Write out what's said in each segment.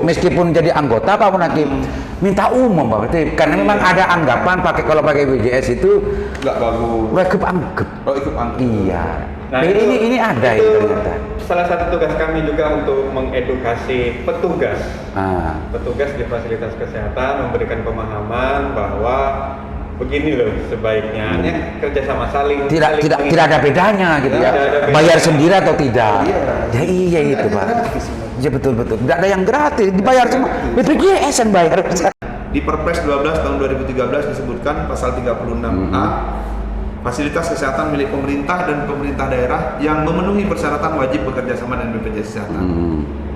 meskipun jadi anggota Pak Munakib minta umum Pak. Berarti karena memang ada anggapan kalau pakai BPJS itu nggak bagus. wajib anggap. Oh, ikut anggap. Iya. Nah, ini ada itu ternyata. Salah satu tugas kami juga untuk mengedukasi petugas. Petugas di fasilitas kesehatan memberikan pemahaman bahwa begini loh sebaiknya kerjasama saling tidak ada bedanya gitu ya. Bayar sendiri atau tidak? Iya itu Pak. Ya betul. Tidak ada yang gratis, dibayar semua. BPJS yang bayar. Di Perpres 12 tahun 2013 disebutkan pasal 36A fasilitas kesehatan milik pemerintah dan pemerintah daerah yang memenuhi persyaratan wajib bekerja sama dengan BPJS Kesehatan.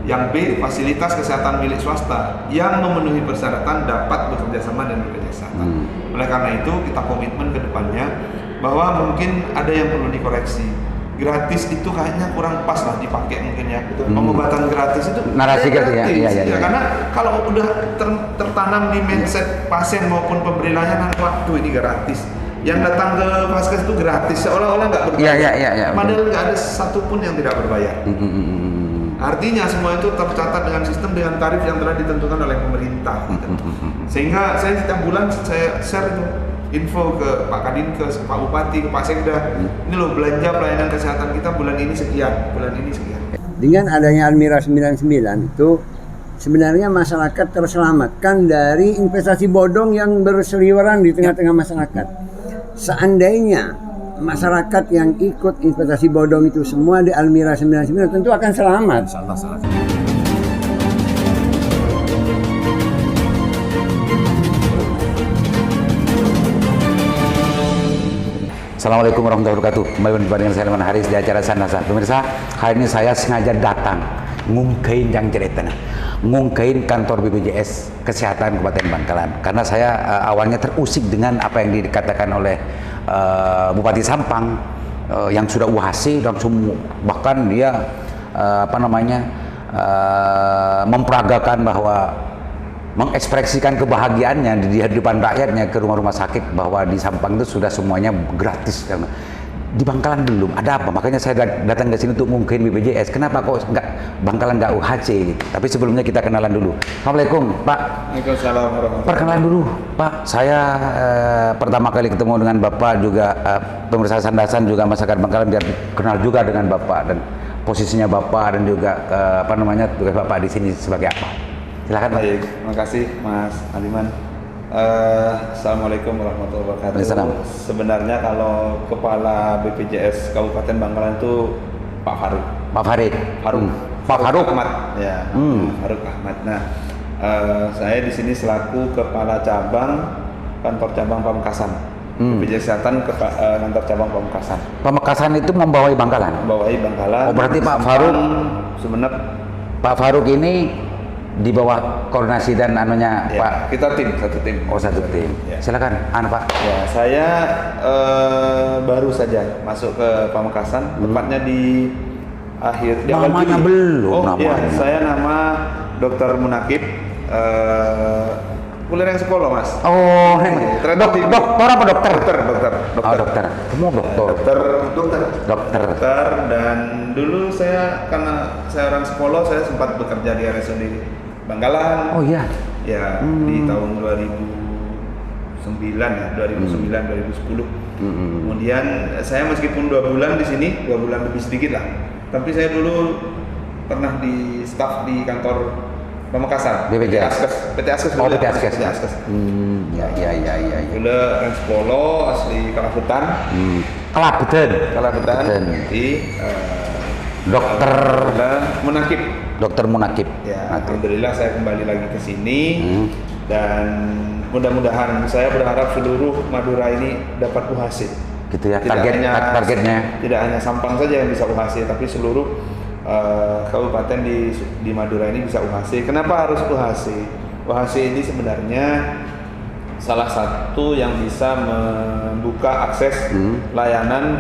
Yang B, fasilitas kesehatan milik swasta yang memenuhi persyaratan dapat bekerja sama dengan BPJS Kesehatan. Oleh karena itu kita komitmen ke depannya bahwa mungkin ada yang perlu dikoreksi. Gratis itu kayaknya kurang pas lah dipakai mungkin ya. Pengobatan gratis itu narasi gratis ya. Karena kalau udah tertanam di mindset pasien maupun pemberi layanan, waktu ini gratis. Yang datang ke Vaskes itu gratis, seolah-olah nggak berbayar. Iya. Padahal nggak ada satupun yang tidak berbayar. Artinya semua itu tercatat dengan sistem dengan tarif yang telah ditentukan oleh pemerintah. Sehingga saya setiap bulan saya share itu info ke Pak Kadinkes, ke Pak Bupati, ke Pak Sekda. Ini loh belanja pelayanan kesehatan kita bulan ini sekian, bulan ini sekian. Dengan adanya Almira 99 itu sebenarnya masyarakat terselamatkan dari investasi bodong yang berseliweran di tengah-tengah masyarakat. Seandainya masyarakat yang ikut investasi bodong itu semua di Almira 99 tentu akan selamat. Assalamualaikum warahmatullahi wabarakatuh. Kembali berjumpa dengan saya Salman Haris di acara Sandasan. Pemirsa, hari ini saya sengaja datang ngungkain yang ceritanya, ngungkain kantor BPJS Kesehatan Kabupaten Bangkalan. Karena saya awalnya terusik dengan apa yang dikatakan oleh Bupati Sampang yang sudah UHC langsung, bahkan dia memperagakan bahwa mengekspresikan kebahagiaannya di depan rakyatnya ke rumah-rumah sakit bahwa di Sampang itu sudah semuanya gratis. Di Bangkalan belum ada apa, makanya saya datang ke sini untuk mungkin BPJS. Kenapa kok Bangkalan nggak UHC? Tapi sebelumnya kita kenalan dulu. Assalamualaikum Pak. Waalaikumsalam warahmatullahi. Perkenalan dulu Pak. Saya pertama kali ketemu dengan Bapak juga pemirsa Sandasan juga masyarakat Bangkalan biar kenal juga dengan Bapak dan posisinya Bapak dan juga tugas Bapak di sini sebagai apa? Silakan Pak. Baik, terima kasih Mas Aliman. Assalamualaikum warahmatullahi wabarakatuh. Sebenarnya kalau Kepala BPJS Kabupaten Bangkalan itu Pak Faruk. Pak Farid. Pak Faruk Ahmad. Ya. Faruk Ahmad. Nah, saya di sini selaku Kepala Cabang Kantor Cabang Pamekasan. BPJS Kesehatan Kantor Cabang Pamekasan. Pamekasan itu membawahi Bangkalan. Membawahi Bangkalan. Oh berarti Pak Faruk. Sumeneb. Pak Faruk ini di bawah koordinasi dan anunya ya, Pak. Kita satu tim. Oh satu tim. Ya. Silakan, Pak. Ya, saya baru saja masuk ke Pamekasan, tepatnya di akhir. Namanya belum. Oh namanya. Iya, saya nama Dr. Munakib. Kuliah yang sekolah Mas. Oh, dokter apa dokter? Dokter. Oh, dokter. Semua dokter. Dokter. Dan dulu saya karena saya orang sekolah, saya sempat bekerja di RSUD Bangkalan. Oh iya. Ya, di tahun 2009 2010. Kemudian saya meskipun 2 bulan di sini, 2 bulan lebih sedikit lah. Tapi saya dulu pernah di staf di kantor Pamekasan. BPJS. PT Askes. Oh, PT Askes. Ya. Dulu orang Sepolo, asli Kalabutan. Kalabutan. Di Dokter Munakib. Dokter Munakib. Ya, alhamdulillah saya kembali lagi ke sini dan mudah-mudahan saya berharap seluruh Madura ini dapat UHC. Gitu ya. Targetnya. Tidak hanya Sampang saja yang bisa UHC, tapi seluruh kabupaten di Madura ini bisa UHC. Kenapa harus UHC? UHC ini sebenarnya salah satu yang bisa membuka akses layanan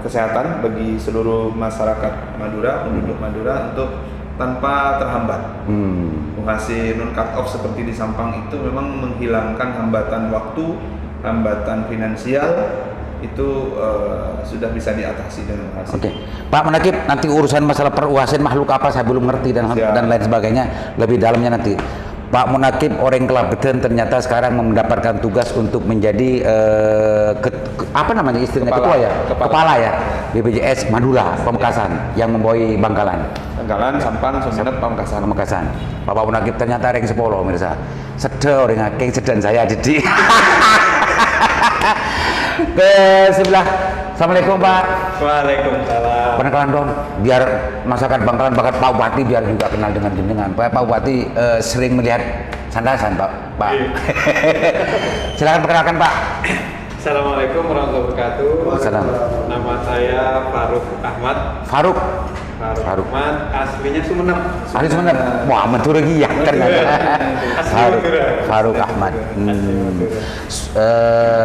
kesehatan bagi seluruh masyarakat Madura, penduduk Madura untuk tanpa terhambat. UHC non cut off seperti di Sampang itu memang menghilangkan hambatan waktu, hambatan finansial, itu sudah bisa diatasi dengan UHASI. Oke, Pak Munakib, nanti urusan masalah per-UHASI makhluk apa saya belum ngerti dan lain sebagainya lebih dalamnya nanti. Pak Munakib orang Kelabeten ternyata sekarang mendapatkan tugas untuk menjadi apa namanya istilahnya ketua ya, kepala ya BPJS Madura Pamekasan yang membawahi Bangkalan. Bangkalan, Sampang, Sumeneb, Pamekasan. Pak Munakib ternyata orang sepolo mirsa. Sedih orang akeh sedan saya jadi. Ke sebelah. Assalamualaikum Pak. Waalaikumsalam. Perkenalan dong, biar masyarakat Bangkalan, bahkan Pak Bupati biar juga kenal dengan jenengan. Pak Bupati sering melihat sandasan Pak. Silakan perkenalkan Pak. Assalamualaikum warahmatullahi wabarakatuh. Assalamualaikum. Nama saya Faruk Ahmad. Faruk Ahmad, aslinya Sumeneb. Ahli sebenarnya, wah Madura ya ternyata. Asli Madura. Faruk Ahmad.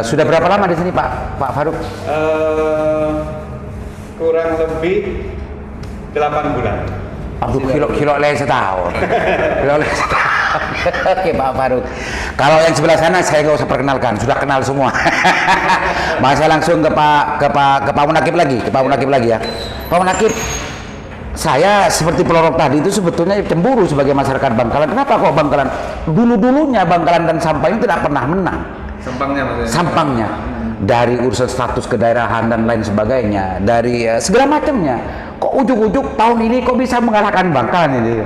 Sudah berapa lama di sini Pak Faruk? Kurang lebih 8 bulan. Aduh, kilo le setahun. Kilo le setahun. Oke Pak Faruk. Kalau yang sebelah sana saya nggak usah perkenalkan, sudah kenal semua. Masa langsung ke Pak Munakib lagi, ya. Pak Munakib, saya seperti pelorok tadi itu sebetulnya cemburu sebagai masyarakat Bangkalan. Kenapa kok Bangkalan dulunya Bangkalan dan Sampang itu tidak pernah menang? Sampangnya maksudnya. Sampangnya dari urusan status kedaerahan dan lain sebagainya, dari segala macamnya. Kok ujuk-ujuk tahun ini kok bisa mengalahkan Bangkalan ini?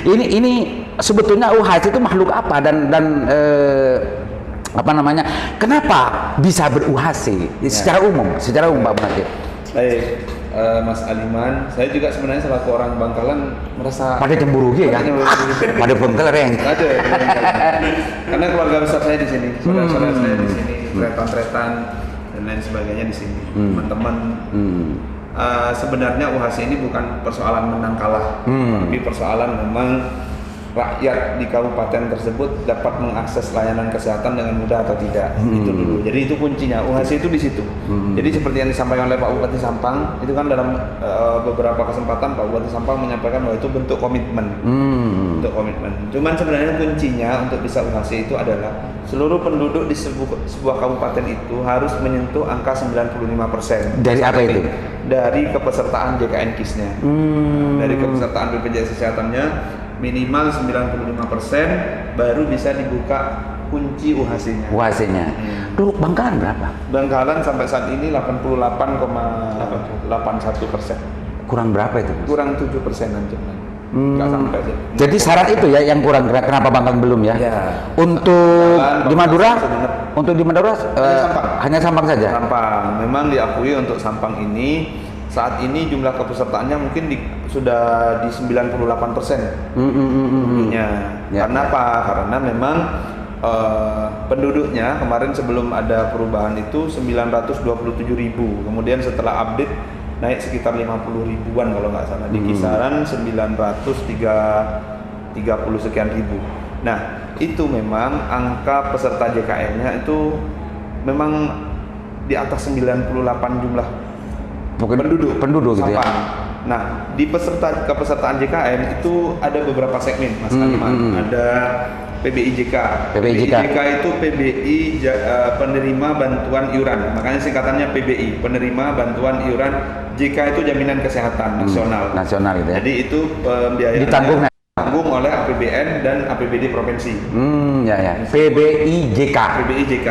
ini sebetulnya UHASI itu makhluk apa dan apa namanya? Kenapa bisa ber-UHASI secara umum Pak Munakib? Baik, Mas Aliman, saya juga sebenarnya selaku orang Bangkalan merasa Pada cemburu gitu ya? Pada Bangkalan. Ada, karena keluarga besar saya di sini, saudara-saudara saya di sini, tretan-tretan dan lain sebagainya di sini, teman-teman. Sebenarnya UHASI ini bukan persoalan menang kalah, tapi persoalan memang rakyat di kabupaten tersebut dapat mengakses layanan kesehatan dengan mudah atau tidak. Itu dulu. Jadi itu kuncinya. UHASI itu di situ. Jadi seperti yang disampaikan oleh Pak Bupati Sampang, itu kan dalam beberapa kesempatan Pak Bupati Sampang menyampaikan bahwa itu bentuk komitmen. Bentuk komitmen. Cuman sebenarnya kuncinya untuk bisa UHASI itu adalah seluruh penduduk di sebuah kabupaten itu harus menyentuh angka 95%. Dari apa itu? Dari kepesertaan JKN KIS-nya. Dari kepesertaan BPJS Kesehatannya minimal 95% baru bisa dibuka kunci UHASI-nya. UHASI-nya. Dulu Bangkalan berapa? Bangkalan sampai saat ini 88,81%. Kurang berapa itu? Kurang 7%-an cuman. Nggak sampai sih. Jadi syarat itu ya yang kurang, kenapa Bangkalan belum ya? Ya. Untuk Bangkalan, di Madura, Sumeneb. untuk di Madura hanya Sampang saja. Sampang. Memang diakui untuk Sampang ini saat ini jumlah kepesertaannya mungkin sudah di 98%. Penduduknya. Ya. Karena apa? Karena memang penduduknya kemarin sebelum ada perubahan itu 927.000. Kemudian setelah update naik sekitar 50 ribuan kalau nggak salah, di kisaran 930 sekian ribu. Nah, itu memang angka peserta JKN-nya itu memang di atas 98 jumlah penduduk gitu ya. Nah, di kepesertaan JKN itu ada beberapa segmen, Mas Aliman. Ada PBIJK. PBIJK itu PBI penerima bantuan iuran. Makanya singkatannya PBI, penerima bantuan iuran. JK itu jaminan kesehatan nasional. Nasional gitu ya. Jadi itu pembiayaannya ditanggung oleh APBN dan APBD provinsi. Ya. PBIJK. PBIJK.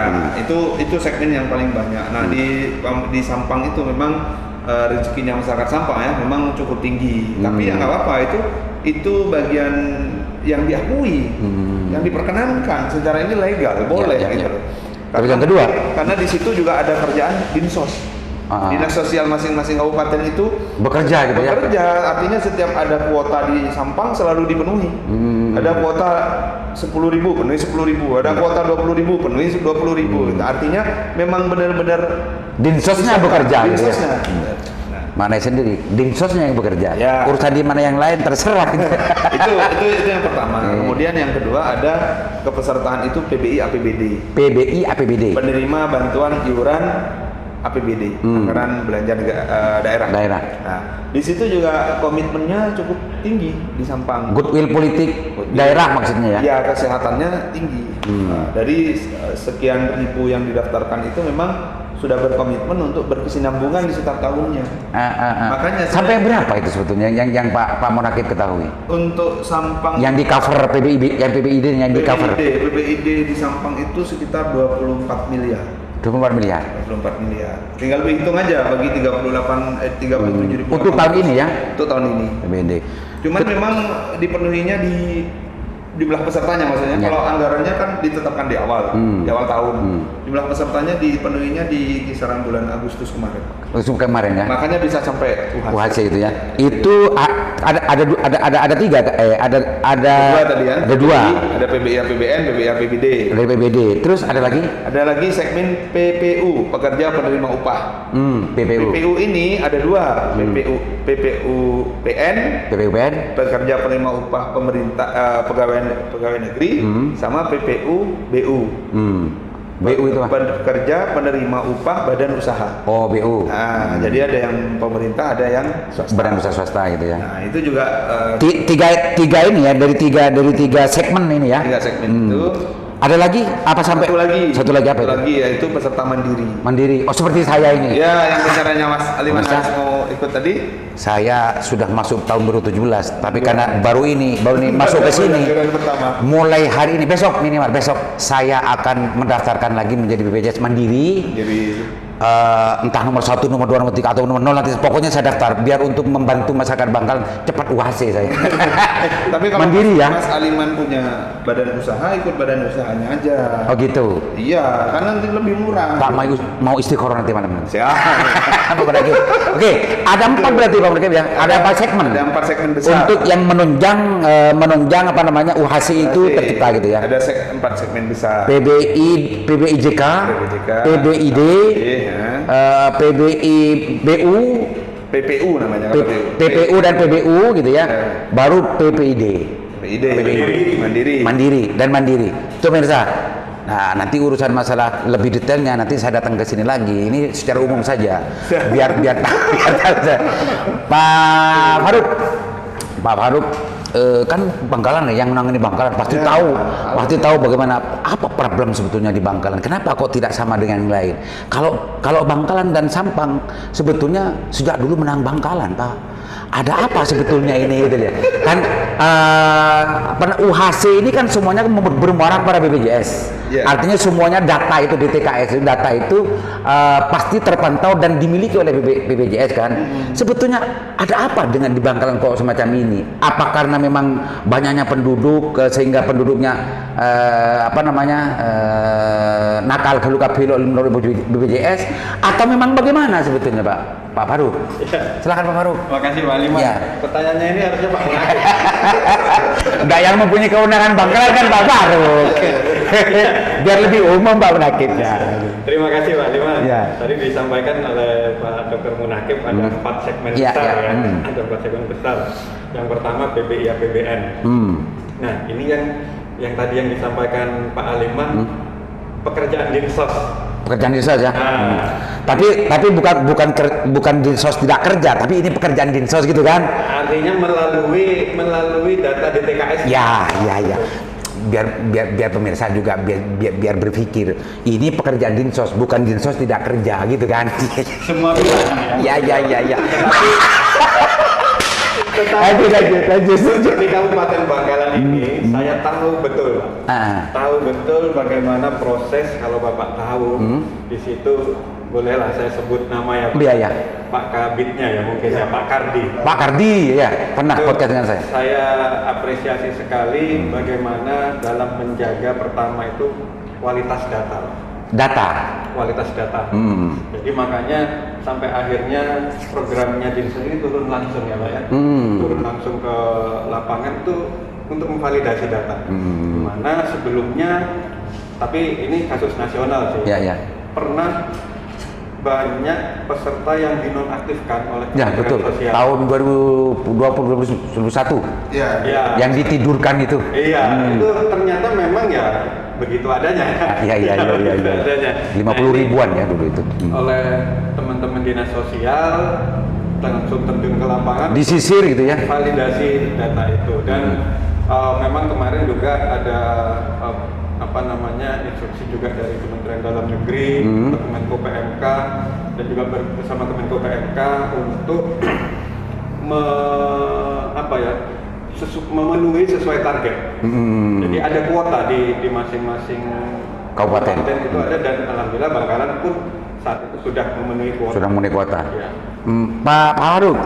Itu segmen yang paling banyak. Nah, di Sampang itu memang rezekinya masyarakat Sampang ya memang cukup tinggi. Tapi ya nggak apa-apa, itu bagian yang diakui, yang diperkenankan secara ini legal, boleh gitu. Tapi yang kedua, karena di situ juga ada kerjaan dinsos. Dinas sosial masing-masing kabupaten itu bekerja gitu ya. Bekerja, artinya setiap ada kuota di Sampang selalu dipenuhi. Ada kuota 10.000 penuhi 10.000, ada kuota 20.000 penuhi 20.000. Artinya memang benar-benar dinsosnya bekerja. Dinsosnya. Mana sendiri, dinsosnya yang bekerja. Ya. Urusan di mana yang lain terserah. itu yang pertama. Kemudian yang kedua ada kepesertaan itu PBI APBD. PBI APBD. Penerima bantuan iuran APBD, anggaran belanja daerah. Nah, di situ juga komitmennya cukup tinggi di Sampang. Goodwill politik daerah maksudnya ya? Ya, kesehatannya tinggi. Dari sekian ribu yang didaftarkan itu memang sudah berkomitmen untuk berkesinambungan di setiap tahunnya. Makanya sampai berapa itu sebetulnya yang Pak Munakib ketahui? Untuk Sampang Yang di cover PBID, yang PBID yang di cover. PBID di Sampang itu sekitar 24 miliar. 24 miliar. 24 miliar. Tinggal hitung aja bagi 37 Untuk tahun ini ya? Untuk tahun ini. PBID. Cuman memang dipenuhinya di jumlah pesertanya, maksudnya Ya. kalau anggarannya kan ditetapkan di awal tahun. Jumlah pesertanya dipenuhinya di kisaran bulan Agustus kemarin. Langsung kemarin ya? Makanya bisa sampai UHC itu ya. Itu ada tiga, ada dua tadi ya. Ada dua. Ada PBI APBN, PBI APBD. Dari PBD. Terus ada lagi? Ada lagi segmen PPU, pekerja penerima upah. PPU. PPU ini ada dua, PPU PN, PPUPN. pekerja penerima upah pemerintah, pegawai negeri, sama PPU BU. BU itu apa? Pekerja penerima upah badan usaha. Oh, BU. Nah, jadi ada yang pemerintah, ada yang swasta. Badan usaha swasta gitu ya. Nah, itu juga Tiga ini ya, dari tiga segmen ini ya. 3 segmen itu. Ada lagi apa sampai? Satu lagi apa? Satu itu? lagi yaitu peserta mandiri. Mandiri. Oh, seperti saya ini. Ya, yang rencananya Mas Aliman Mas, Haris mau ikut tadi. Saya sudah masuk tahun 2017, tapi karena baru ini masuk ke sini. Yang pertama. Mulai hari ini, besok minimal besok saya akan mendaftarkan lagi menjadi BPJS Mandiri. Jadi Entah nomor 1, nomor 2, nomor 3 atau nomor 0 nanti pokoknya saya daftar biar untuk membantu masyarakat Bangkalan cepat UHC saya. tapi kalau Mandiri ya. Mas Aliman punya badan usaha, ikut badan usahanya aja. Oh gitu. Iya, kan nanti lebih murah. Pak mau istiqoroh nanti malam. Siap. Oke, ada 4 berarti Pak Munakib ya. Ada 4 segmen. Ada 4 segmen besar. Untuk yang menunjang apa namanya UHC itu tercipta gitu ya. Ada 4 segmen besar. PBIJK, PBID, PBI BU, PPU namanya. PPU dan PBU gitu ya. Baru PPID. Mandiri. Itu pemirsa. Nah, nanti urusan masalah lebih detailnya nanti saya datang ke sini lagi. Ini secara umum saja. Biar tahu. Pak Faruk kan Bangkalan ya, yang menangani Bangkalan pasti tahu bagaimana apa problem sebetulnya di Bangkalan. Kenapa kok tidak sama dengan yang lain? Kalau Bangkalan dan Sampang sebetulnya sejak dulu menang Bangkalan, Pak. Ada apa sebetulnya ini gitu ya? Kan UHC ini kan semuanya bermuara pada BPJS. Yeah. Artinya semuanya data itu di TKS, data itu pasti terpantau dan dimiliki oleh BPJS kan. Sebetulnya ada apa dengan di Bangkalan kok semacam ini? Apa karena memang banyaknya penduduk sehingga penduduknya nakal keluka pilot menurut BPJS atau memang bagaimana sebetulnya Pak Faruk? Silakan Pak Faruk. Makasih Pak Aliman. Ya. Pertanyaannya ini harusnya Pak Munakib. Enggak, yang mempunyai kewenangan Bangkalan kan Pak Faruk. Biar lebih umum Pak Munakib ya. Terima kasih Pak Aliman. Ya. Tadi disampaikan oleh Pak Dr. Munakib ada 4 segmen Ya, besar ya. ya. Ada 4 segmen besar. Yang pertama PBI APBN. Nah, ini yang tadi yang disampaikan Pak Aliman pekerjaan dinsos. Pekerjaan dinsos ya. Tapi bukan dinsos tidak kerja, tapi ini pekerjaan dinsos gitu kan? Artinya melalui data di TKS. Ya. Biar pemirsa juga biar berpikir ini pekerjaan dinsos, bukan dinsos tidak kerja gitu kan? Semua bilang ya. Ya. Lanjut. Di Kabupaten Bangkalan ini saya tahu betul, tahu betul bagaimana proses. Kalau Bapak tahu di situ bolehlah saya sebut nama ya Pak. Iya. Pak Kabitnya ya mungkin ya Pak Kardi. Pak Kardi ya pernah Itu podcast dengan saya. Saya apresiasi sekali bagaimana dalam menjaga pertama itu kualitas data. Kualitas data. Jadi makanya sampai akhirnya programnya Dinsos ini turun langsung ya Pak ya. Turun langsung ke lapangan itu untuk memvalidasi data. Dimana sebelumnya, tapi ini kasus nasional sih. Ya. Pernah banyak peserta yang dinonaktifkan oleh Ya Kementerian betul. Sosial. Tahun 2021 Iya. yang ditidurkan itu. Iya, itu ternyata memang ya begitu adanya. Iya. Adanya. 50 ribuan ya dulu itu. Oleh teman-teman dinas sosial langsung terjun ke lapangan. Disisir gitu ya. Validasi data itu dan memang kemarin juga ada instruksi juga dari Kementerian Dalam Negeri Negeri, Kemenko PMK, dan juga bersama Kemenko PMK untuk memenuhi sesuai target. Jadi ada kuota di masing-masing kabupaten itu ada, dan alhamdulillah Bangkalan pun saat itu sudah memenuhi kuota. Sudah memenuhi kuota. Ya. Pak Faruk,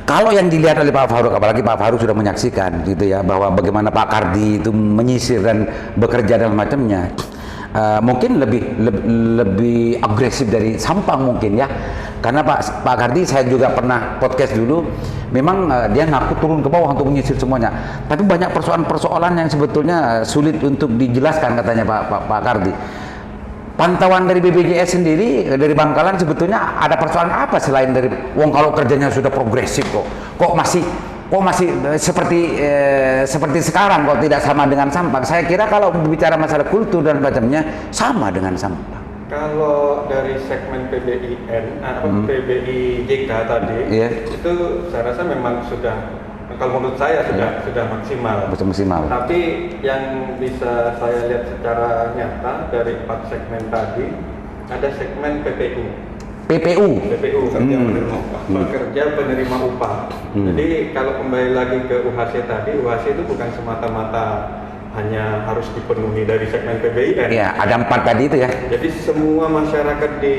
kalau yang dilihat oleh Pak Faruk, apalagi Pak Faruk sudah menyaksikan gitu ya, bahwa bagaimana Pak Kardi itu menyisir dan bekerja dan macamnya, mungkin lebih agresif dari Sampang mungkin ya, karena Pak Kardi saya juga pernah podcast dulu, memang dia ngaku turun ke bawah untuk menyisir semuanya, tapi banyak persoalan-persoalan yang sebetulnya sulit untuk dijelaskan katanya Pak Kardi. Pantauan dari BPJS sendiri dari Bangkalan sebetulnya ada persoalan apa selain dari kalau kerjanya sudah progresif kok masih seperti sekarang, kok tidak sama dengan Sampang? Saya kira kalau berbicara masalah kultur dan macamnya sama dengan Sampang. Kalau dari segmen PBIN atau PBIJK tadi, itu saya rasa memang sudah, kalau menurut saya sudah maksimal. Maksimal. Tapi yang bisa saya lihat secara nyata dari 4 segmen tadi, ada segmen PPU. Pekerja penerima upah. Jadi kalau kembali lagi ke UHC tadi, UHC itu bukan semata-mata hanya harus dipenuhi dari segmen PBIN. Iya, ada 4 tadi itu ya. Jadi semua masyarakat di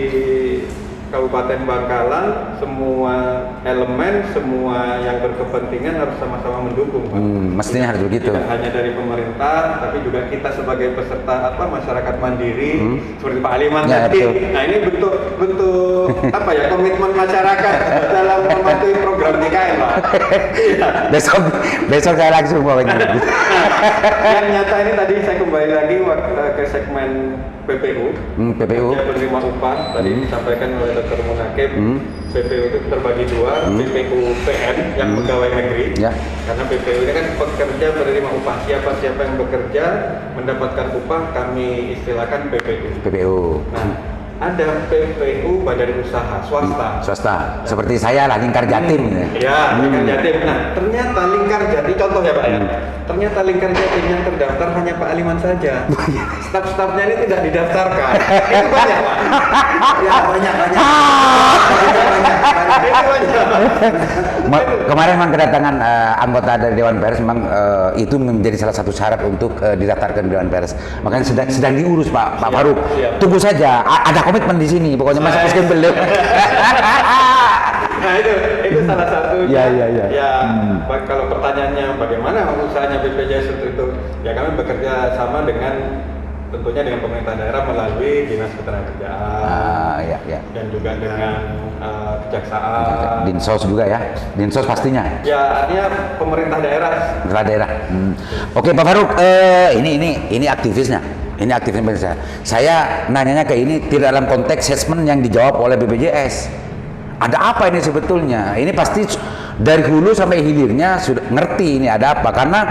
Kabupaten Bangkalan, semua elemen, semua yang berkepentingan harus sama-sama mendukung, Pak. Mestinya harus begitu. Tidak hanya dari pemerintah, tapi juga kita sebagai peserta masyarakat mandiri, seperti Pak Aliman tadi. Nah, ini bentuk komitmen masyarakat dalam mematuhi program DKM, Pak. besok saya langsung bawa ini. Yang nyata ini tadi saya kembali lagi ke segmen PPU. Penerima upah tadi disampaikan oleh Dr. Munakib. PPU itu terbagi 2, PPU PN yang pegawai negeri. Karena PPU ini kan pekerja penerima upah, siapa yang bekerja mendapatkan upah kami istilahkan PPU. Nah, ada PPU badan usaha swasta. Seperti saya lah, Lingkar Jatim. Lingkar Jatim. Nah, ternyata Lingkar Jatim, contoh ya Pak ya. Ternyata Lingkar Jatim yang terdaftar hanya Pak Aliman saja. Staf-stafnya ini tidak didaftarkan. Itu banyak Pak. Ya, banyak. Kemarin memang kedatangan anggota dari Dewan Pers, memang itu menjadi salah satu syarat untuk didaftarkan Dewan Pers. Makanya sedang diurus Pak Faruk. Tunggu saja, ada komitmen di sini, pokoknya masuk ke belum. Nah itu salah satunya. Ya. Kalau pertanyaannya bagaimana usahanya BPJS itu, ya kami bekerja sama dengan tentunya dengan pemerintah daerah melalui Dinas Ketenagakerjaan, dan juga dengan Kejaksaan, Dinsos juga ya, Dinsos pastinya. Ya, artinya pemerintah daerah. Oke Pak Faruk, ini aktivisnya. Ini aktivisnya. Saya nanyanya ke ini tidak dalam konteks assessment yang dijawab oleh BPJS. Ada apa ini sebetulnya? Ini pasti dari hulu sampai hilirnya sudah ngerti ini ada apa, karena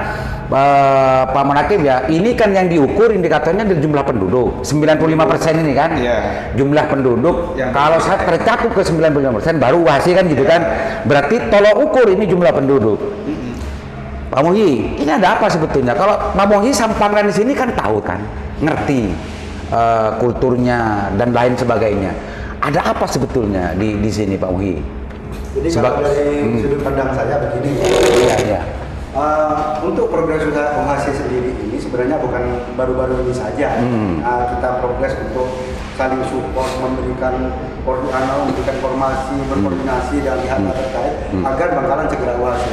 Pak Munakib ya, ini kan yang diukur indikatornya dari jumlah penduduk 95% ini kan, jumlah penduduk. Kalau saya tercakup ke 95% baru UHC kan gitu kan, berarti tolong ukur ini jumlah penduduk. Pak Muhyi, ini ada apa sebetulnya? Kalau Pak Muhyi Sampangan di sini kan tahu kan, ngerti kulturnya dan lain sebagainya. Ada apa sebetulnya di sini Pak Muhyi? Jadi kalau dari sudut pandang saya begini, untuk progres UHC sendiri ini sebenarnya bukan baru-baru ini saja. Kita progres untuk saling support, memberikan informasi, berkoordinasi dan pihak terkait agar Bangkalan segera UHC.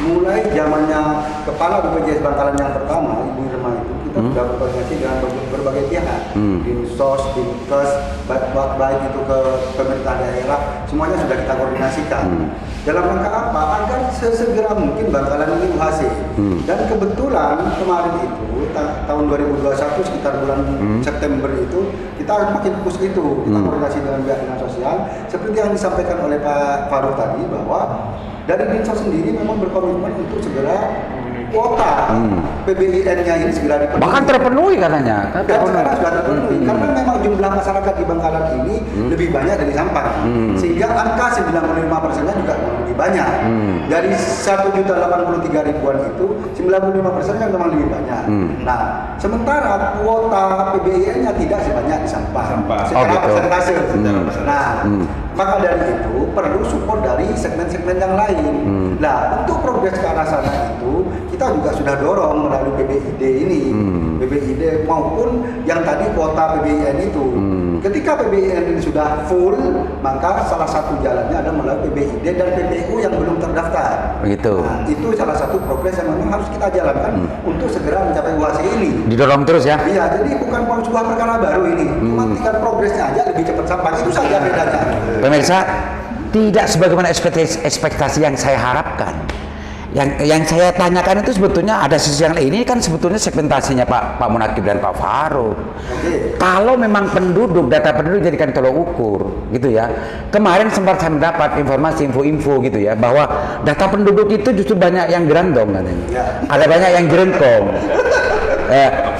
Mulai zamannya Kepala BPJS Bangkalan yang pertama, Ibu Irma itu, kita sudah berkoordinasi dengan berbagai pihak, Dinsos, Dinkes, baik itu ke pemerintah daerah, semuanya sudah kita koordinasikan. Dalam rangka apa? Agar sesegera mungkin Bangkalan ini UHC. Dan kebetulan kemarin itu tahun 2021 sekitar bulan September itu kita makin fokus itu, kita koordinasi dengan pihak dinas sosial seperti yang disampaikan oleh Pak Faruk tadi, bahwa dari Dinsos sendiri memang berkomitmen untuk segera kuota PBIN-nya ini segera dipenuhi. Bahkan terpenuhi katanya. Dan sekarang sudah terpenuhi karena memang jumlah masyarakat di Bangkalan ini lebih banyak dari Sampang, sehingga angka 95%-nya juga lebih banyak. Dari 1.083.000-an itu 95%-nya memang lebih banyak. Nah, sementara kuota PBIN-nya tidak sebanyak di Sampang. Secara persentase. Nah, maka dari itu perlu support dari segmen-segmen yang lain. Nah, untuk progres ke arah sana itu kita juga sudah dorong melalui PBID ini, PBID maupun yang tadi kuota PBIN itu. Ketika PBIN ini sudah full, maka salah satu jalannya adalah melalui PBID dan PPU yang belum terdaftar. Begitu. Nah, itu salah satu progres yang memang harus kita jalankan untuk segera mencapai UAC ini. Didorong terus ya. Iya, jadi bukan sebuah perkara baru ini, cuma tingkat progresnya aja lebih cepat sampai, itu saja bedanya. Pemirsa, tidak sebagaimana ekspektasi yang saya harapkan. Yang saya tanyakan itu sebetulnya ada sisi yang lain. Ini kan sebetulnya segmentasinya Pak Munakib dan Pak Farouk. Kalau memang data penduduk jadikan tolok ukur, gitu ya. Kemarin sempat saya mendapat informasi info gitu ya, bahwa data penduduk itu justru banyak yang gerandong katanya. Ada banyak yang jerengkong.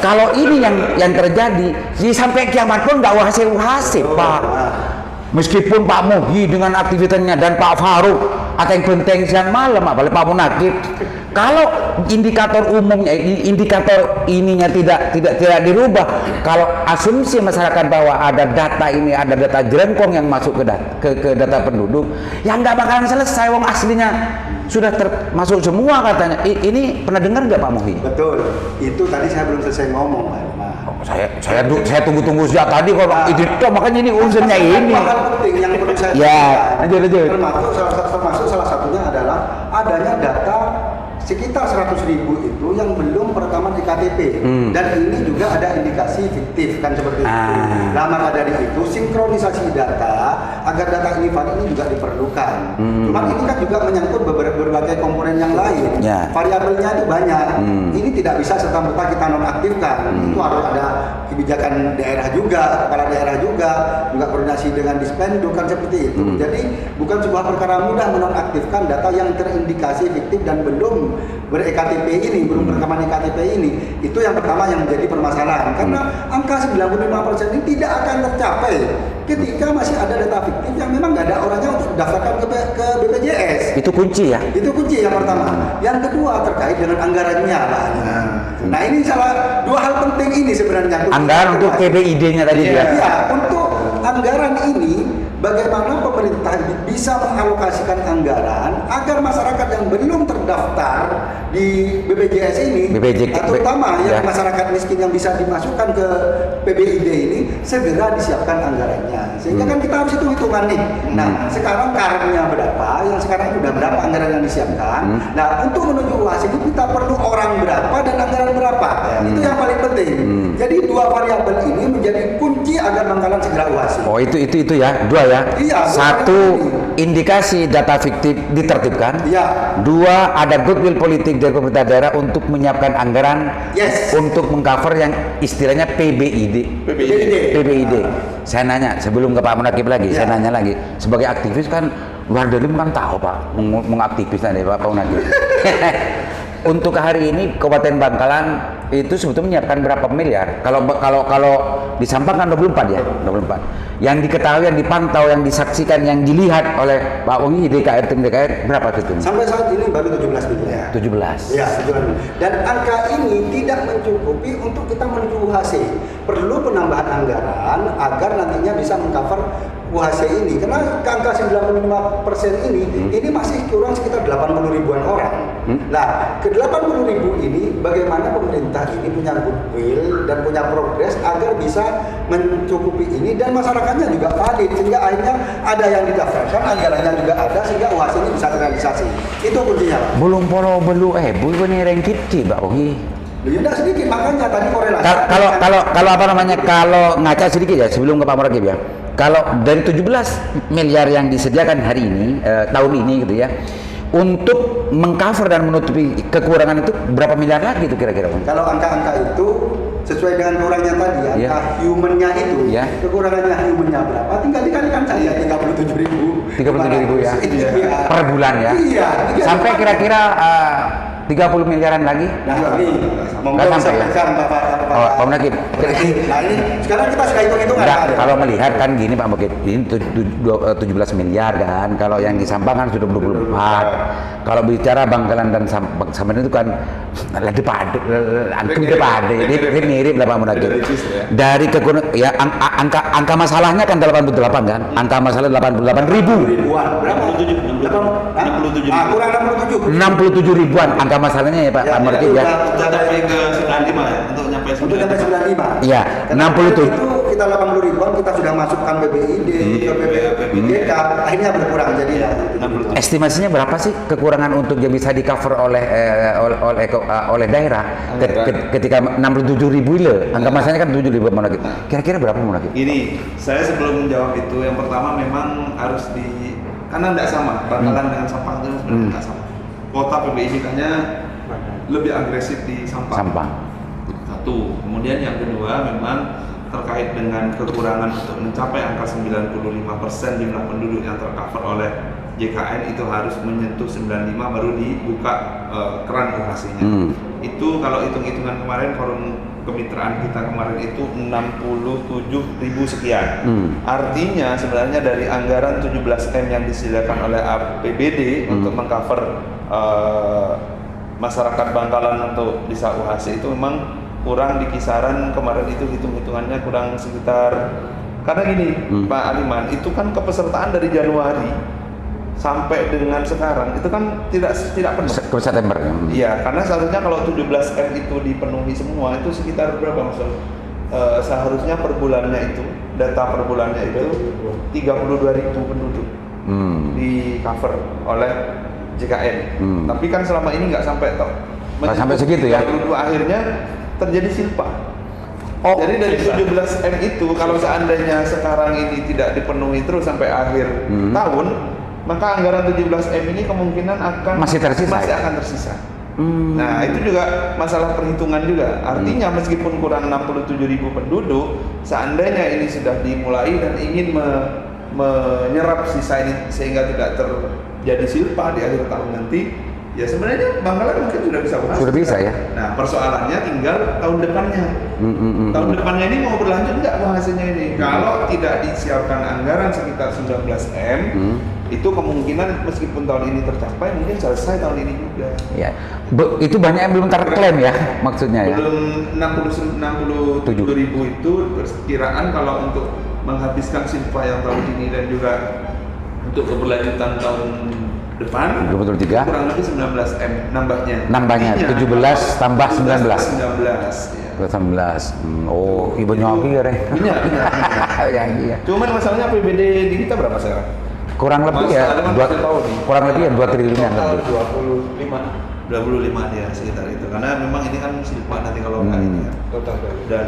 Kalau ini yang terjadi, sampai kiamat pun nggak uhasib Pak. Meskipun Pak Muhi dengan aktivitasnya dan Pak Farouk ada yang benteng siang malam, apalagi Pak Munakib, kalau indikator umumnya, indikator ininya tidak dirubah, kalau asumsi masyarakat bahwa ada data ini, ada data jerengkong yang masuk ke data penduduk, yang nggak bakalan selesai, wong aslinya sudah termasuk semua katanya. Ini pernah dengar nggak Pak Muhi? Betul, itu tadi saya belum selesai ngomong, Pak. Saya tunggu sejak tadi kok itu makanya ini urusannya ini. Hal penting yang perlu saya lanjut. Termasuk salah satunya adalah adanya data sekitar 100.000 itu yang belum perekaman iktp, dan ini juga ada indikasi fiktif kan seperti itu. Nah, maka dari itu sinkronisasi data agar data ini valid ini juga diperlukan. Cuma ini kan juga menyangkut berbagai komponen yang lain. Variabelnya itu banyak. Ini tidak bisa serta-merta kita nonaktifkan. Itu harus ada kebijakan daerah juga, kepala daerah juga koordinasi dengan Dispenduk kan seperti itu. Jadi bukan sebuah perkara mudah menonaktifkan data yang terindikasi fiktif dan belum ber-EKTP ini, belum perekaman EKTP ini. Itu yang pertama yang menjadi permasalahan, karena angka 95% ini tidak akan tercapai ketika masih ada data fiktif yang memang nggak ada orangnya untuk daftarkan ke BPJS. Itu kunci ya? Itu kunci yang pertama. Yang kedua terkait dengan anggarannya, Pak. Nah, ini salah dua hal penting ini sebenarnya. Anggaran untuk PBID-nya tadi ya? Iya, untuk anggaran ini bagaimana pemerintah bisa mengalokasikan anggaran agar masyarakat yang belum terdaftar di BPJS ini, terutama yang masyarakat miskin yang bisa dimasukkan ke PBID ini, segera disiapkan anggarannya. Sehingga kan kita harus hitung-hitungan nih. Nah, sekarang karennya berapa, yang sekarang sudah berapa anggaran yang disiapkan. Nah, untuk menuju UAS itu kita perlu orang berapa dan anggaran berapa. Itu yang paling penting. Jadi dua variabel ini menjadi kunci agar Bangkalan segera UAS. Oh, itu ya, dua ya. Iya, satu, indikasi data fiktif ditertibkan. Iya. Dua, ada goodwill politik dari pemerintah daerah untuk menyiapkan anggaran untuk mengcover yang istilahnya PBID. Saya nanya sebelum ke Pak Munakib lagi, saya nanya lagi. Sebagai aktivis kan luar dalam kan tahu Pak mengaktivis nanti Pak Munakib. Untuk hari ini Kabupaten Bangkalan itu sebetulnya menyiapkan berapa miliar? Kalau di Sampang kan 24 ya, 24. Yang diketahui, yang dipantau, yang disaksikan, yang dilihat oleh Pak Wongi DKR, tim DKR berapa itu? Sampai saat ini baru 17 miliar. 17. Ya, 17. Dan angka ini tidak mencukupi untuk kita menuju UHC. Perlu penambahan anggaran agar nantinya bisa mengcover UHC ini, karena angka 95% ini masih kurang sekitar 80 ribuan orang. Nah, ke 80 ribu ini bagaimana pemerintah ini punya goodwill dan punya progres agar bisa mencukupi ini dan masyarakatnya juga valid, sehingga akhirnya ada yang didaftarkan, anggarannya juga ada, sehingga UHC ini bisa terrealisasi. Itu kuncinya, Pak. Belum ini rengkit sih, Pak Ogi. Ya enggak sedikit, makanya tadi korelasi. Kalau apa namanya, kalau ngaca sedikit ya sebelum ke Pak Munakib ya. Kalau dari 17 miliar yang disediakan hari ini, tahun ini gitu ya, untuk mengcover dan menutupi kekurangan itu berapa miliar lagi itu kira-kira? Kalau angka-angka itu sesuai dengan kurangnya tadi, angka human-nya itu, kekurangannya human-nya berapa? Tinggal dikalikan saja 37 ribu. 37 ribu ya? Per bulan ya? Iya. Sampai kira-kira 30 miliaran lagi? Nah, ini monggo Nggak sampai ya? disampaikan Bapak. Pak Munakib. Nah, ini sekarang kita sudah hitung-hitungan. Enggak, Pak. kalau melihat kan gini Pak Munakib, ini 17 miliar kan, kalau yang di Sampang kan sudah 24. Kalau bicara Bangkalan dan Sampang itu kan lebih pade, ini mirip lah Pak Munakib. Dari ya angka masalahnya kan 88 kan, angka masalah 88 ribu. Ribuan. Berapa? 67. Kurang 67. 67 ribuan angka masalahnya ya Pak Munakib ya. Untuk sampai ke 95 ya, untuk nyampe Untuk sampai 95. Iya, Karena 67. itu kita 80 ribuan kita sudah masukkan BPID, ke BPJK, akhirnya berkurang jadi ya. Estimasinya berapa sih kekurangan untuk yang bisa di cover oleh daerah ketika 67 ribu ile, angka masanya kan 7 ribu Munakib. Kira-kira berapa Munakib? Ini saya sebelum menjawab itu, yang pertama memang harus karena tidak sama Bangkalan dengan Sampang itu sebenarnya tidak sama. Kota PBIK-nya lebih agresif di Sampang. Satu. Kemudian yang kedua memang terkait dengan kekurangan untuk mencapai angka 95% jumlah penduduk yang tercover oleh JKN itu harus menyentuh 95 baru dibuka keran UHC-nya. Itu kalau hitung-hitungan kemarin forum kemitraan kita kemarin itu 67.000 sekian. Artinya sebenarnya dari anggaran 17M yang disediakan oleh APBD untuk mengcover masyarakat Bangkalan untuk bisa UHC itu memang kurang di kisaran kemarin itu hitung-hitungannya kurang sekitar, karena gini Pak Aliman, itu kan kepesertaan dari Januari sampai dengan sekarang itu kan tidak penuh. Ke September. Iya, karena seharusnya kalau 17M itu dipenuhi semua itu sekitar berapa Mas? Seharusnya per bulannya itu, data per bulannya itu 32.000 penduduk di cover oleh JKN. Tapi kan selama ini nggak sampai toh. Nggak sampai segitu ya? Akhirnya terjadi silpa. Jadi dari 17M itu kalau seandainya sekarang ini tidak dipenuhi terus sampai akhir tahun, maka anggaran 17M ini kemungkinan masih akan tersisa. Nah, itu juga masalah perhitungan juga. Artinya meskipun kurang 67.000 penduduk, seandainya ini sudah dimulai dan ingin menyerap sisa ini sehingga tidak terjadi silpa di akhir tahun nanti, ya sebenarnya Bangkalan mungkin sudah bisa UHC. Sudah bisa ya. Nah, persoalannya tinggal tahun depannya. Tahun depannya ini mau berlanjut nggak UHC-nya ini? Kalau tidak disiapkan anggaran sekitar 19M, itu kemungkinan meskipun tahun ini tercapai, mungkin selesai tahun ini juga. Ya, itu banyak yang belum terklaim ya, maksudnya ya. Belum 67.000 itu perkiraan kalau untuk menghabiskan silpa yang tahun ini dan juga untuk keberlanjutan tahun depan 2023 kurang lebih 19M nambahnya. Artinya, 17 tambah 19. 19 ya. 19. Oh, ibu nyoki ya, Reh. Iya. Cuman masalahnya APBD di kita berapa sekarang? Kurang lebih ya, kurang lebih ya 2 triliunan lebih. 25 ya sekitar itu. Karena memang ini kan silpa nanti kalau enggak ini ya. Total udah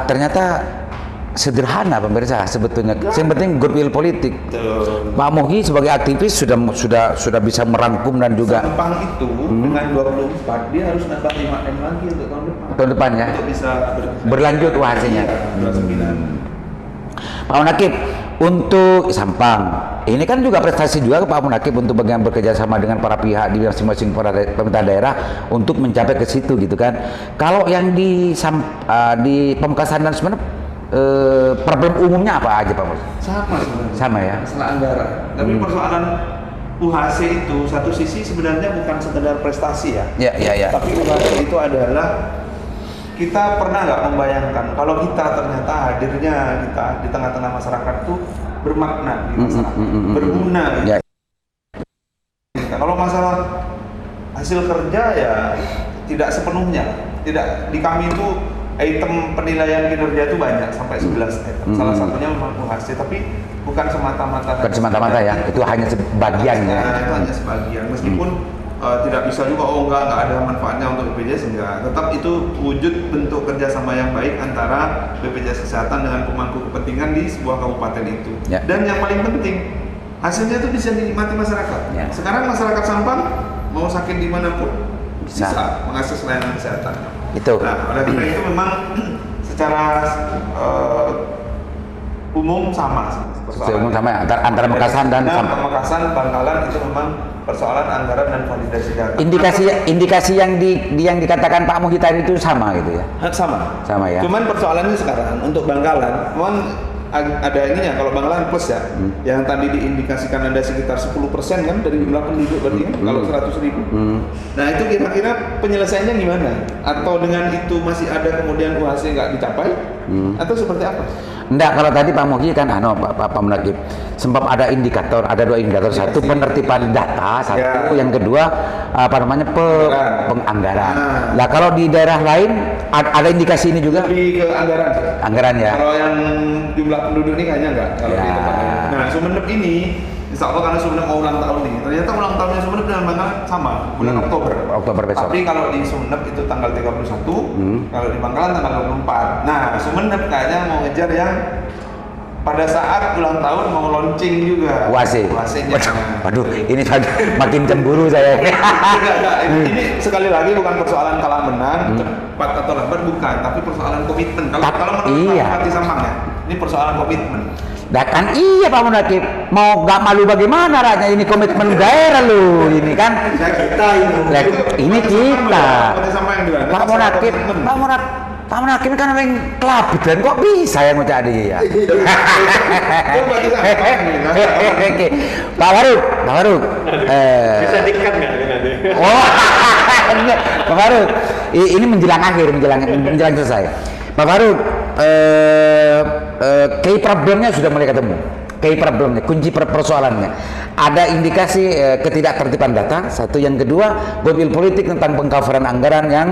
5. Ternyata sederhana pemirsa sebetulnya. Yang penting goodwill politik. Pak Mohi sebagai aktivis sudah bisa merangkum dan juga Sampang itu dengan 24 dia harus nambah 5M lagi untuk tahun depan. Tahun depan ya. Untuk bisa berlanjut UHC-nya. 29. Pak Munakib, untuk Sampang ini kan juga prestasi juga Pak Munakib untuk bagian bekerja sama dengan para pihak di masing-masing pemerintah daerah untuk mencapai ke situ gitu kan. Kalau yang di Pamekasan dan sebenarnya problem umumnya apa aja Pak Mus? Sama sebenarnya. Sama ya. Masalah anggaran. Tapi persoalan UHC itu satu sisi sebenarnya bukan sekedar prestasi ya. Ya. Tapi UHC itu adalah kita pernah nggak membayangkan kalau kita ternyata hadirnya kita di tengah-tengah masyarakat itu bermakna di masyarakat, berguna. Ya. Kalau masalah hasil kerja ya tidak sepenuhnya. Tidak di kami itu item penilaian kinerja itu banyak sampai 11 item. Salah satunya memang UHC, tapi bukan semata-mata. Bukan semata-mata ya, itu hanya sebagian ya. Itu hanya sebagian. Meskipun tidak bisa juga enggak ada manfaatnya untuk BPJS enggak. Tetap itu wujud bentuk kerjasama yang baik antara BPJS Kesehatan dengan pemangku kepentingan di sebuah kabupaten itu. Ya. Dan yang paling penting hasilnya itu bisa dinikmati masyarakat. Ya. Sekarang masyarakat Sampang mau sakit dimanapun bisa mengakses layanan kesehatan. Itu. Nah, oleh karena itu memang secara umum sama. umum sama antara Mekasan dan Pamekasan, Bangkalan itu memang persoalan anggaran dan validasi data. Indikasi yang dikatakan Pak Muhyi tadi itu sama gitu ya. Sama ya. Cuman persoalannya sekarang untuk Bangkalan memang ada ininya, kalau Bangkalan plus ya, yang tadi diindikasikan ada sekitar 10% kan dari jumlah penduduk berarti kan, kalau 100.000. Nah itu kira-kira penyelesaiannya gimana? Atau dengan itu masih ada kemudian UHC nggak dicapai? Atau seperti apa? Enggak, kalau tadi Pak Muhyi kan Pak Munakib sempat ada indikator, ada 2 indikator, satu penertiban data, satu yang kedua penganggaran. Nah kalau di daerah lain ada indikasi ini juga? Lebih ke anggaran ya. Kalau yang jumlah penduduk ini kayaknya enggak. Kalau di tempat lain. Nah Sumeneb ini insya Allah karena Sumeneb mau ulang tahun nih, ternyata ulang tahunnya Sumeneb dengan Bangkalan sama bulan Oktober besok. Tapi kalau di Sumeneb itu tanggal 31, kalau di Bangkalan tanggal 24. Nah Sumeneb kayaknya mau ngejar yang pada saat ulang tahun mau launching juga UHC-nya. Waduh, ini makin cemburu saya. Ini sekali lagi bukan persoalan kalah menang, cepat atau lambat bukan, tapi persoalan komitmen. Kalau menurut Pak Sampang ya, ini persoalan komitmen. Kan iya Pak Munakib, mau nggak malu bagaimana rakyat, ini komitmen daerah lu, ini kan ini kita. Pak Munakib kan orang kelabit dan kok bisa yang mau jadi ya. Pak Faruk, bisa dikat nggak nanti? Pak Faruk, ini menjelang akhir, menjelang selesai. Pak Faruk, key problemnya sudah mulai ketemu. Key problemnya, kunci persoalannya. Ada indikasi ketidaktertiban data. Satu, yang kedua, goodwill politik tentang pengcoveran anggaran yang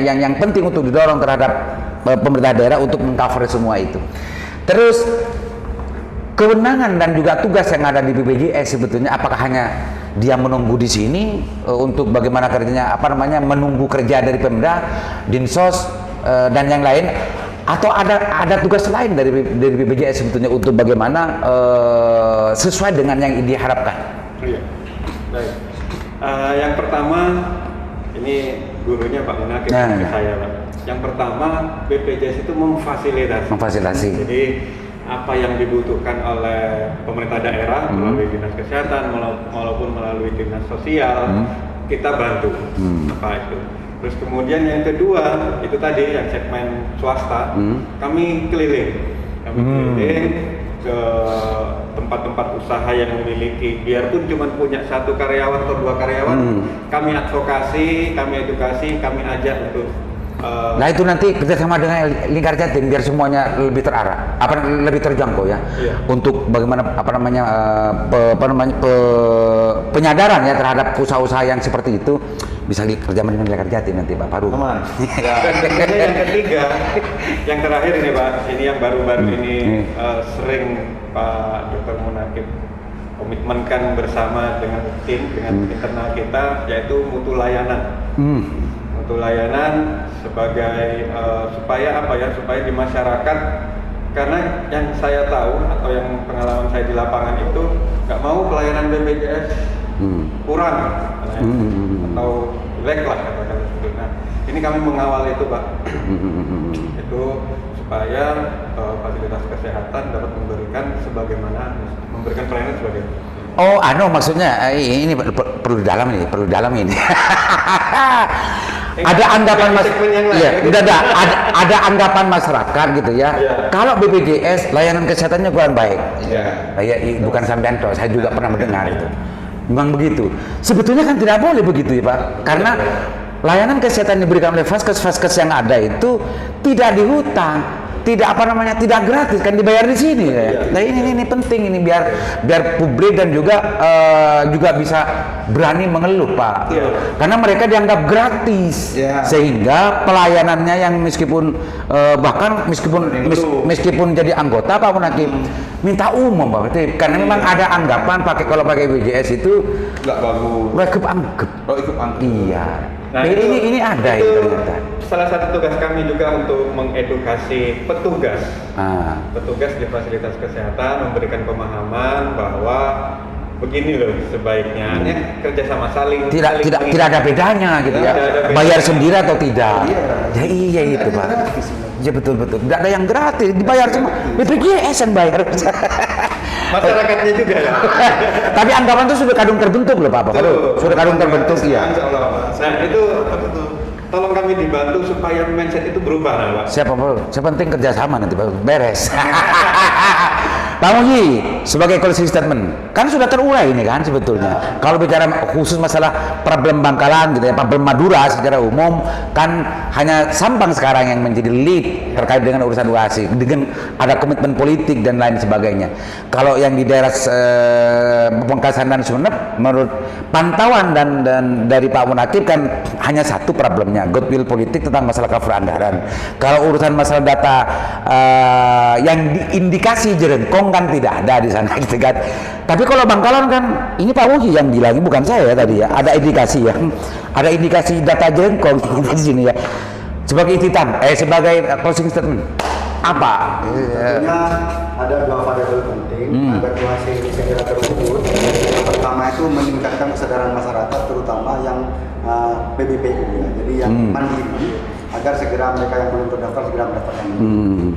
yang penting untuk didorong terhadap pemerintah daerah untuk mengcover semua itu. Terus kewenangan dan juga tugas yang ada di BPJS sebetulnya apakah hanya dia menunggu di sini untuk bagaimana kerjanya menunggu kerja dari Pemda, Dinsos dan yang lain, atau ada tugas lain dari BPJS sebetulnya untuk bagaimana sesuai dengan yang diharapkan. Iya. Baik. Yang pertama ini gurunya Pak Munakib saya Pak. Yang pertama BPJS itu memfasilitasi. Jadi apa yang dibutuhkan oleh pemerintah daerah melalui dinas kesehatan maupun melalui dinas sosial kita bantu apa itu. Terus kemudian yang kedua itu tadi yang segmen swasta kami keliling ke tempat-tempat usaha yang memiliki, biarpun cuma punya 1 karyawan atau 2 karyawan, kami advokasi, kami edukasi, kami ajak untuk nah itu nanti kerjasama dengan Lingkar Jatim biar semuanya lebih terarah, lebih terjangkau ya. Untuk bagaimana penyadaran ya terhadap usaha-usaha yang seperti itu bisa kerjasama dengan Lingkar Jatim nanti Pak Faruk. Dan yang ketiga, yang terakhir ini Pak, ini yang baru-baru ini sering Pak Dr. Munakib komitmenkan bersama dengan tim, dengan internal kita, yaitu mutu layanan. Mutu layanan sebagai supaya di masyarakat, karena yang saya tahu atau yang pengalaman saya di lapangan itu nggak mau pelayanan BPJS kurang atau jelek lah katakan seperti itu. Nah, ini kami mengawal itu Pak, itu supaya fasilitas kesehatan dapat memberikan pelayanan sebagai maksudnya ini perlu dalam ini. Ada anggapan ada anggapan masyarakat gitu ya. Kalau BPJS layanan kesehatannya kurang baik. Bukan sampean toh, saya juga pernah mendengar itu. Memang begitu. Sebetulnya kan tidak boleh begitu ya Pak. Karena layanan kesehatan yang diberikan oleh vaskes yang ada itu tidak dihutang, tidak tidak gratis, kan dibayar di sini ya. Nah ini penting ini biar publik dan juga bisa berani mengeluh Pak. Karena mereka dianggap gratis, sehingga pelayanannya yang meskipun jadi anggota Pak Munakib minta umum Pak. Karena memang ada anggapan kalau pakai BPJS itu nggak bagus. Ikut anggap. Iya. Nah, ini ada itu ternyata. Salah satu tugas kami juga untuk mengedukasi petugas di fasilitas kesehatan, memberikan pemahaman bahwa begini loh sebaiknya kerjasama saling tidak ada bedanya gitu ya. Bayar sendiri atau tidak. Iya itu Pak. Ya betul. Tidak ada yang gratis, dibayar semua. BPJS yang bayar. Masyarakatnya juga ya. Tapi anggapan itu sudah kadung terbentuk loh Pak. Sudah kadung terbentuk ya. Nah itu tolong kami dibantu supaya mindset itu berubah lah Pak. Siapa penting kerjasama nanti Pak, beres. Pak Muji, sebagai closing statement, kan sudah terurai ini kan sebetulnya. Kalau bicara khusus masalah problem Bangkalan gitu ya, problem Madura secara umum kan hanya Sampang sekarang yang menjadi lead terkait dengan urusan UASI, dengan ada komitmen politik dan lain sebagainya. Kalau yang di daerah Pamekasan dan Sumeneb, menurut pantauan dan dari Pak Munakib kan hanya satu problemnya, goodwill politik tentang masalah cover anggaran. Kalau urusan masalah data yang diindikasi jerengkong kan tidak ada di sana gitu kan. Tapi kalau Bangkalan kan ini Pak Muji yang bilang, bukan saya tadi ya, ada indikasi data jerengkong di sini ya. Sebagai sebagai closing statement apa? Tentunya ada dua variabel penting agar UASI ini segera terukur. Yang pertama itu meningkatkan kesadaran masyarakat, terutama yang PBPU ya, jadi yang mandiri, agar segera mereka yang belum terdaftar segera mendaftarkan diri.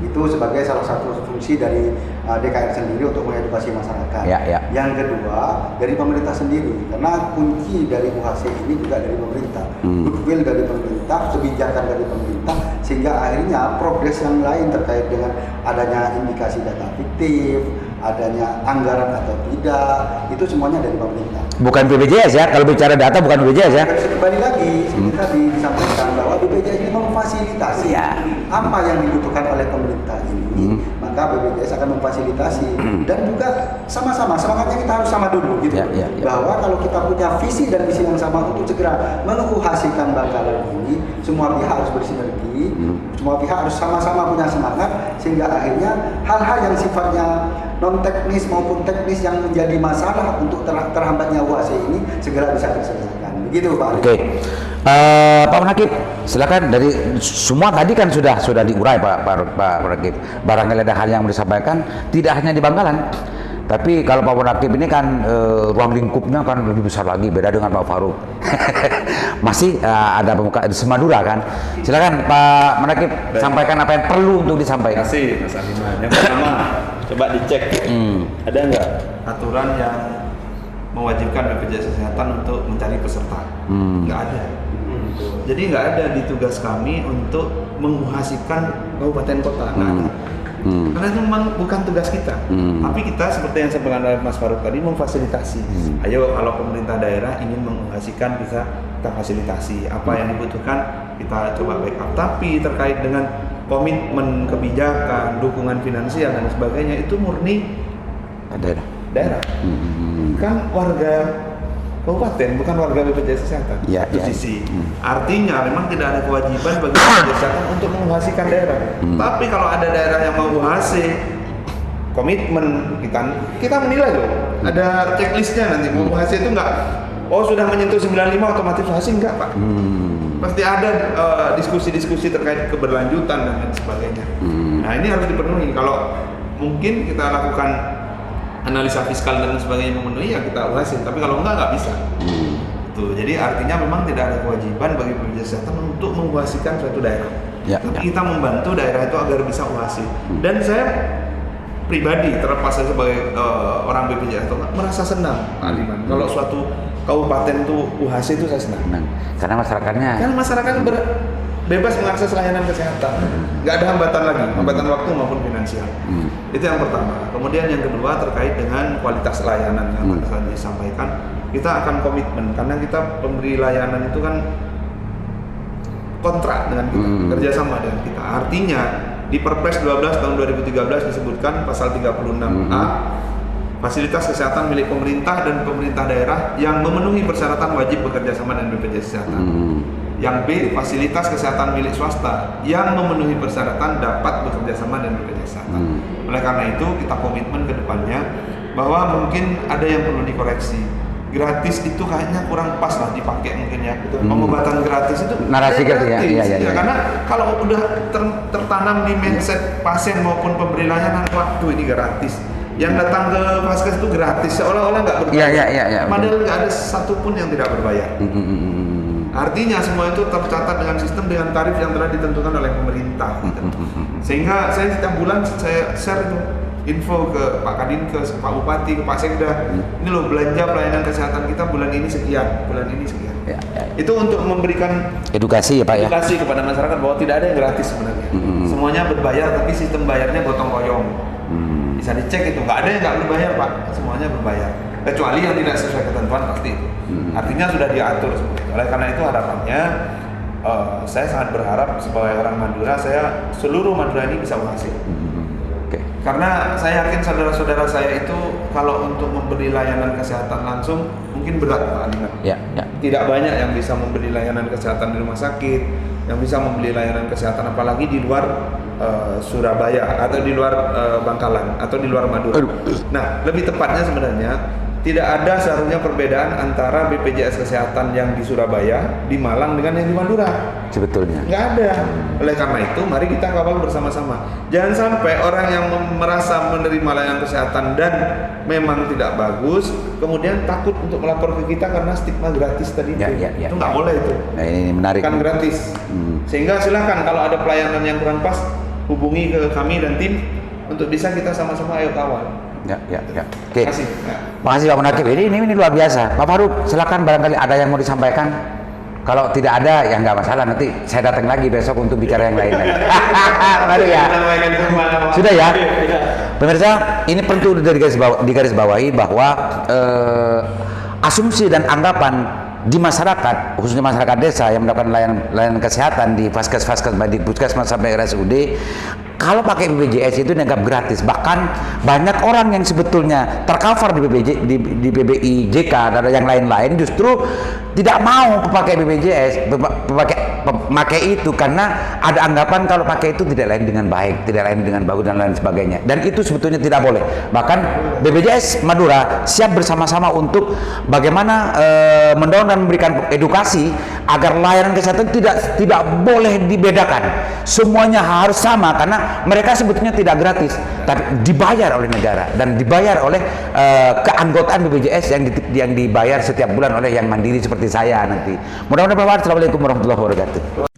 Itu sebagai salah satu fungsi dari DKR sendiri untuk mengedukasi masyarakat. Yang kedua dari pemerintah sendiri, karena kunci dari UHC ini juga dari pemerintah, goodwill dari pemerintah, kebijakan dari pemerintah, sehingga akhirnya progres yang lain terkait dengan adanya indikasi data fiktif, adanya anggaran atau tidak, itu semuanya dari pemerintah. Bukan BPJS ya, kalau bicara data bukan BPJS ya. Kembali lagi, seperti tadi disampaikan bahwa BPJS ini memfasilitasi apa yang dibutuhkan oleh pemerintah ini, maka BPJS akan memfasilitasi dan juga sama-sama semangatnya kita harus sama dulu gitu. Bahwa kalau kita punya visi dan misi yang sama untuk segera menguhasikan Bangkalan ini, semua pihak harus bersinergi, semua pihak harus sama-sama punya semangat, sehingga akhirnya hal-hal yang sifatnya non teknis maupun teknis yang menjadi masalah untuk terhambatnya UASI ini segera bisa diselesaikan. Begitu Pak. Oke. Pak Munakib, silakan. Dari semua tadi kan sudah diurai Pak Munakib. Barangkali ada hal yang mau disampaikan, tidak hanya di Bangkalan. Tapi kalau Pak Munakib ini kan ruang lingkupnya kan lebih besar lagi, beda dengan Pak Faruk. Masih ada pemuka di Semadura kan. Silakan Pak Munakib, sampaikan apa yang perlu untuk disampaikan. Terima kasih Mas Aliman. Yang pertama, Coba dicek ada nggak aturan yang mewajibkan BPJS Kesehatan untuk mencari peserta. Nggak ada. Jadi nggak ada di tugas kami untuk menguhasikan kabupaten kota. Nggak ada. Karena itu memang bukan tugas kita. Tapi kita seperti yang saya oleh Mas Faruk tadi memfasilitasi. Ayo kalau pemerintah daerah ingin menguhasikan bisa kita fasilitasi. Apa yang dibutuhkan kita coba backup. Tapi terkait dengan komitmen kebijakan, dukungan finansial dan sebagainya itu murni daerah. Kan warga kabupaten, bukan warga BPJS Kesehatan. Sisi. Artinya memang tidak ada kewajiban bagi BPJS Kesehatan untuk menguhasikan daerah. Tapi kalau ada daerah yang mau menguhasi, komitmen kita menilai loh. Ada checklistnya nanti menguhasi itu enggak. Oh sudah menyentuh 95 otomatis UHC enggak Pak. Pasti ada diskusi-diskusi terkait keberlanjutan dan lain sebagainya. Nah ini harus dipenuhi. Kalau mungkin kita lakukan analisa fiskal dan sebagainya memenuhi ya kita UHC. Tapi kalau nggak bisa. Tuh, jadi artinya memang tidak ada kewajiban bagi BPJS Kesehatan untuk menguhasikan suatu daerah. Tapi kita membantu daerah itu agar bisa UHC. Dan saya pribadi terlepas saya sebagai orang BPJS merasa senang Aliman. Kalau suatu kabupaten itu UHC itu saya senang. Karena masyarakatnya bebas mengakses layanan kesehatan, nggak ada hambatan lagi, hambatan waktu maupun finansial. Itu yang pertama. Kemudian yang kedua terkait dengan kualitas layanan yang tadi disampaikan, kita akan komitmen karena kita pemberi layanan itu kan kontrak dengan kita, kerjasama dengan kita. Artinya di Perpres 12 tahun 2013 disebutkan pasal 36A, fasilitas kesehatan milik pemerintah dan pemerintah daerah yang memenuhi persyaratan wajib bekerja sama dengan BPJS Kesehatan. Yang B, fasilitas kesehatan milik swasta yang memenuhi persyaratan dapat bekerja sama dengan BPJS Kesehatan. Oleh karena itu kita komitmen ke depannya bahwa mungkin ada yang perlu dikoreksi. Gratis itu kayaknya kurang pas lah dipakai mungkin ya. Pengobatan gratis itu narasi gratis ya. Karena kalau udah tertanam di mindset pasien maupun pemberi layanan, waktu ini gratis. Yang datang ke vaskes itu gratis, seolah-olah nggak berbayar. Padahal nggak ada satupun yang tidak berbayar. Artinya semua itu tercatat dengan sistem dengan tarif yang telah ditentukan oleh pemerintah. Gitu. Sehingga saya setiap bulan saya share itu info ke Pak Kadinkes, ke Pak Bupati, ke Pak Sekda. Ini loh belanja pelayanan kesehatan kita bulan ini sekian, bulan ini sekian. Itu untuk memberikan Edukasi ya Pak ya. edukasi kepada masyarakat bahwa tidak ada yang gratis sebenarnya. Semuanya berbayar, tapi sistem bayarnya gotong royong. Bisa dicek itu, nggak ada yang nggak berbayar Pak, semuanya berbayar. Kecuali yang tidak sesuai ketentuan pasti itu. Artinya sudah diatur seperti itu. Oleh karena itu harapannya saya sangat berharap sebagai orang Madura, seluruh Madura ini bisa berhasil. Karena saya yakin saudara-saudara saya itu kalau untuk memberi layanan kesehatan langsung mungkin berat Pak Alina. Tidak banyak yang bisa memberi layanan kesehatan di rumah sakit, yang bisa memberi layanan kesehatan apalagi di luar Surabaya atau di luar Bangkalan atau di luar Madura. Nah, lebih tepatnya sebenarnya tidak ada seharusnya perbedaan antara BPJS Kesehatan yang di Surabaya, di Malang dengan yang di Madura. Sebetulnya. Nggak ada. Oleh karena itu, mari kita kawal bersama-sama. Jangan sampai orang yang merasa menerima layanan kesehatan dan memang tidak bagus, kemudian takut untuk melapor ke kita karena stigma gratis tadi itu. Itu nggak boleh itu. Nah, ini menarik. Kan gratis. Sehingga silakan kalau ada pelayanan yang kurang pas, hubungi ke kami dan tim untuk bisa kita sama-sama ayo kawal. Oke. Makasih Pak Munakib. Ini luar biasa. Pak Faruk, silakan barangkali ada yang mau disampaikan. Kalau tidak ada ya nggak masalah, nanti saya datang lagi besok untuk bicara yang lain. Baru ya. Sudah ya. Pemirsa, ini perlu digarisbawahi bahwa asumsi dan anggapan di masyarakat, khususnya masyarakat desa yang mendapatkan layanan kesehatan di vaskes-vaskes, di puskesmas sampai RSUD, kalau pakai BPJS itu dianggap gratis. Bahkan banyak orang yang sebetulnya tercover di BPIJK dan yang lain-lain justru tidak mau pakai BPJS, pakai itu karena ada anggapan kalau pakai itu tidak lain dengan baik, tidak lain dengan bagus dan lain sebagainya. Dan itu sebetulnya tidak boleh. Bahkan BPJS Madura siap bersama-sama untuk bagaimana mendorong dan memberikan edukasi agar layanan kesehatan tidak boleh dibedakan. Semuanya harus sama karena mereka sebetulnya tidak gratis, tapi dibayar oleh negara dan dibayar oleh keanggotaan BPJS yang dibayar setiap bulan oleh yang mandiri seperti saya nanti. Mudah-mudahan bermanfaat. Assalamualaikum warahmatullahi wabarakatuh.